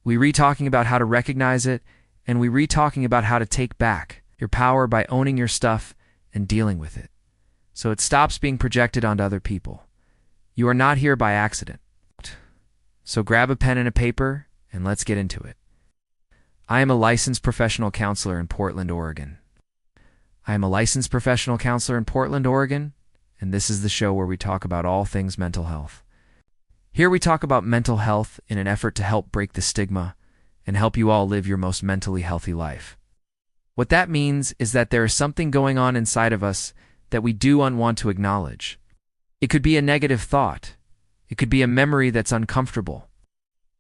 We re-talking about how to recognize it, and we re-talking about how to take back your power by owning your stuff and dealing with it, so it stops being projected onto other people. You are not here by accident. So grab a pen and a paper, and let's get into it. I am a licensed professional counselor in Portland, Oregon. And this is the show where we talk about all things mental health. Here we talk about mental health in an effort to help break the stigma and help you all live your most mentally healthy life. What that means is that there is something going on inside of us that we do want to acknowledge. It could be a negative thought. It could be a memory that's uncomfortable.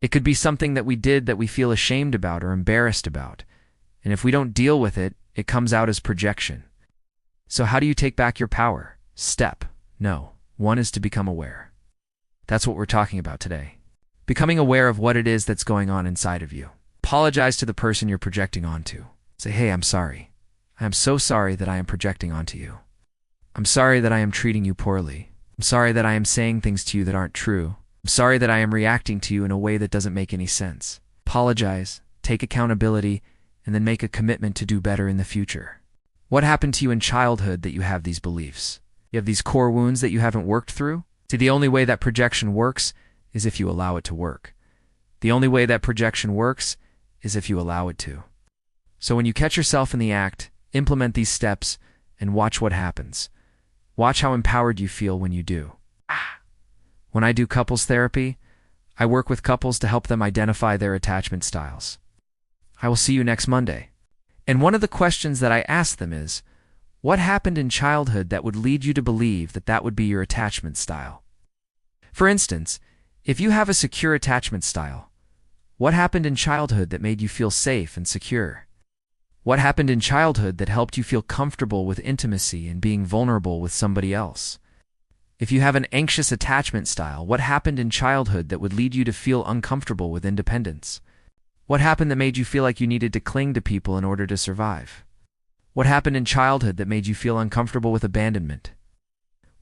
It could be something that we did that we feel ashamed about or embarrassed about. And if we don't deal with it, it comes out as projection. So how do you take back your power? Step 1 is to become aware. That's what we're talking about today. Becoming aware of what it is that's going on inside of you. Apologize to the person you're projecting onto. Say, hey, I'm sorry. I am so sorry that I am projecting onto you. I'm sorry that I am treating you poorly. I'm sorry that I am saying things to you that aren't true. I'm sorry that I am reacting to you in a way that doesn't make any sense. Apologize, take accountability, and then make a commitment to do better in the future. What happened to you in childhood that you have these beliefs? You have these core wounds that you haven't worked through? See, the only way that projection works is if you allow it to work. The only way that projection works is if you allow it to. So when you catch yourself in the act, implement these steps and watch what happens. Watch how empowered you feel when you do. When I do couples therapy, I work with couples to help them identify their attachment styles. I will see you next Monday. And one of the questions that I ask them is, what happened in childhood that would lead you to believe that that would be your attachment style? For instance, if you have a secure attachment style, what happened in childhood that made you feel safe and secure? What happened in childhood that helped you feel comfortable with intimacy and being vulnerable with somebody else? If you have an anxious attachment style, what happened in childhood that would lead you to feel uncomfortable with independence? What happened that made you feel like you needed to cling to people in order to survive? What happened in childhood that made you feel uncomfortable with abandonment?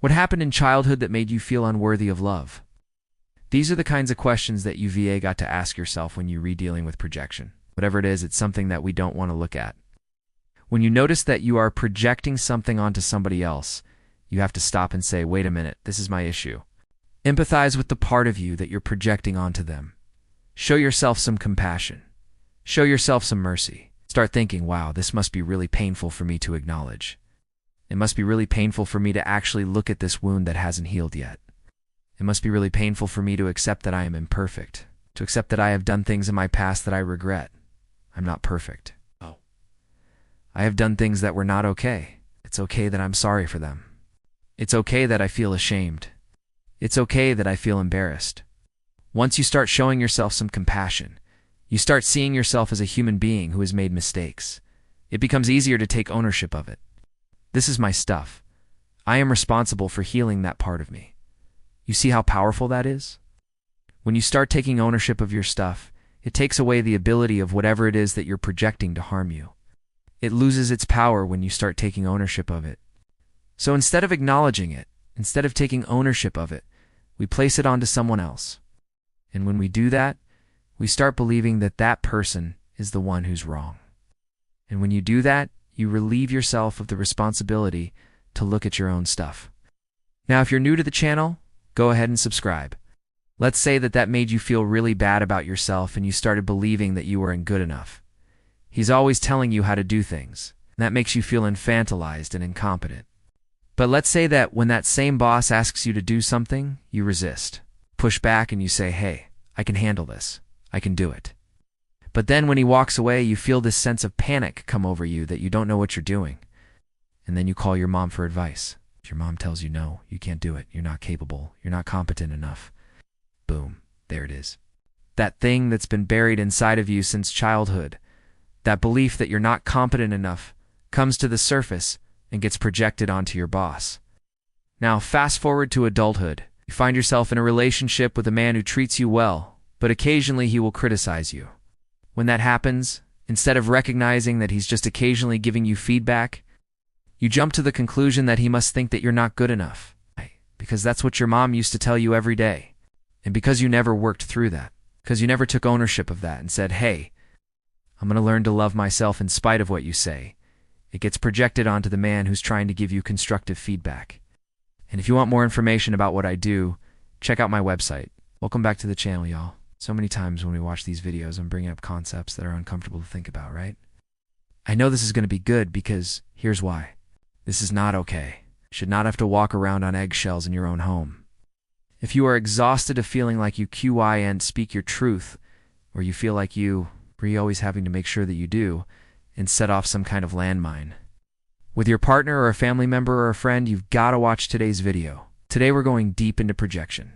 What happened in childhood that made you feel unworthy of love? These are the kinds of questions that you VA got to ask yourself when you're dealing with projection. Whatever it is, it's something that we don't want to look at. When you notice that you are projecting something onto somebody else, you have to stop and say, wait a minute, this is my issue. Empathize with the part of you that you're projecting onto them. Show yourself some compassion. Show yourself some mercy. Start thinking, wow, this must be really painful for me to acknowledge. It must be really painful for me to actually look at this wound that hasn't healed yet. It must be really painful for me to accept that I am imperfect, to accept that I have done things in my past that I regret. I'm not perfect. I have done things that were not okay. It's okay that I'm sorry for them. It's okay that I feel ashamed. It's okay that I feel embarrassed. Once you start showing yourself some compassion, you start seeing yourself as a human being who has made mistakes. It becomes easier to take ownership of it. This is my stuff. I am responsible for healing that part of me. You see how powerful that is? When you start taking ownership of your stuff, it takes away the ability of whatever it is that you're projecting to harm you. It loses its power when you start taking ownership of it. So instead of acknowledging it, instead of taking ownership of it, we place it onto someone else. And when we do that, we start believing that that person is the one who's wrong. And when you do that, you relieve yourself of the responsibility to look at your own stuff. Now, if you're new to the channel, go ahead and subscribe. Let's say that made you feel really bad about yourself and you started believing that you weren't good enough. He's always telling you how to do things, and that makes you feel infantilized and incompetent. But let's say that when that same boss asks you to do something, you resist, push back, and you say, hey, I can handle this. I can do it. But then when he walks away, you feel this sense of panic come over you that you don't know what you're doing. And then you call your mom for advice. Your mom tells you, no, you can't do it. You're not capable. You're not competent enough. Boom, there it is. That thing that's been buried inside of you since childhood, that belief that you're not competent enough, comes to the surface and gets projected onto your boss. Now, fast forward to adulthood. You find yourself in a relationship with a man who treats you well, but occasionally he will criticize you. When that happens, instead of recognizing that he's just occasionally giving you feedback, you jump to the conclusion that he must think that you're not good enough, because that's what your mom used to tell you every day, and because you never worked through that. because you never took ownership of that and said, hey, I'm going to learn to love myself in spite of what you say. It gets projected onto the man who's trying to give you constructive feedback. And if you want more information about what I do, check out my website. Welcome back to the channel, y'all. So many times when we watch these videos, I'm bringing up concepts that are uncomfortable to think about, right? I know this is going to be good because here's why. This is not okay. You should not have to walk around on eggshells in your own home. If you are exhausted of feeling like you QI and speak your truth, or you feel like you're always having to make sure that you do, and set off some kind of landmine. With your partner or a family member or a friend, you've got to watch today's video. Today we're going deep into projection.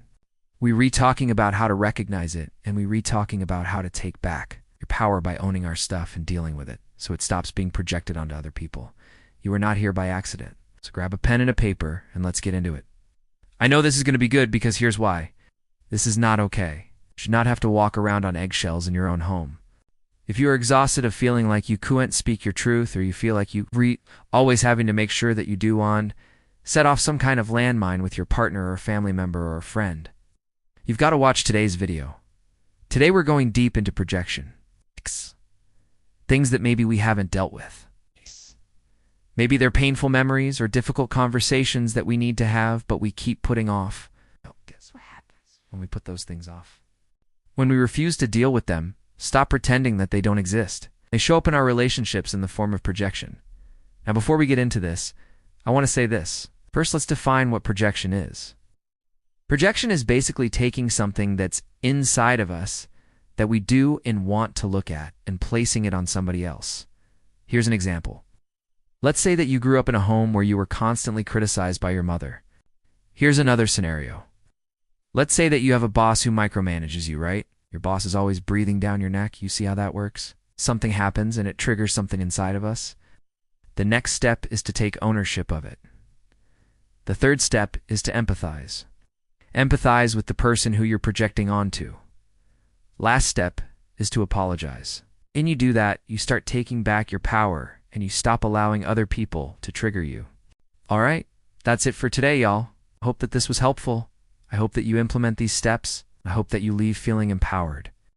We re-talking about how to recognize it, and we re-talking about how to take back your power by owning our stuff and dealing with it, so it stops being projected onto other people. You are not here by accident. So grab a pen and a paper, and let's get into it. I know this is going to be good because here's why. This is not okay. You should not have to walk around on eggshells in your own home. If you are exhausted of feeling like you couldn't speak your truth, or you feel like you always having to make sure that you do set off some kind of landmine with your partner or a family member or a friend, you've got to watch today's video. Today we're going deep into projection. Things that maybe we haven't dealt with. Maybe they're painful memories or difficult conversations that we need to have, but we keep putting off. Guess what happens when we put those things off? When we refuse to deal with them, stop pretending that they don't exist. They show up in our relationships in the form of projection. Now, before we get into this, I want to say this. First, let's define what projection is. Projection is basically taking something that's inside of us that we do and want to look at and placing it on somebody else. Here's an example. Let's say that you grew up in a home where you were constantly criticized by your mother. Here's another scenario. Let's say that you have a boss who micromanages you, right? Your boss is always breathing down your neck. You see how that works? Something happens and it triggers something inside of us. The next step is to take ownership of it. The third step is to empathize. Empathize with the person who you're projecting onto. Last step is to apologize. When you do that, you start taking back your power and you stop allowing other people to trigger you. All right, that's it for today, y'all. I hope that this was helpful. I hope that you implement these steps. I hope that you leave feeling empowered.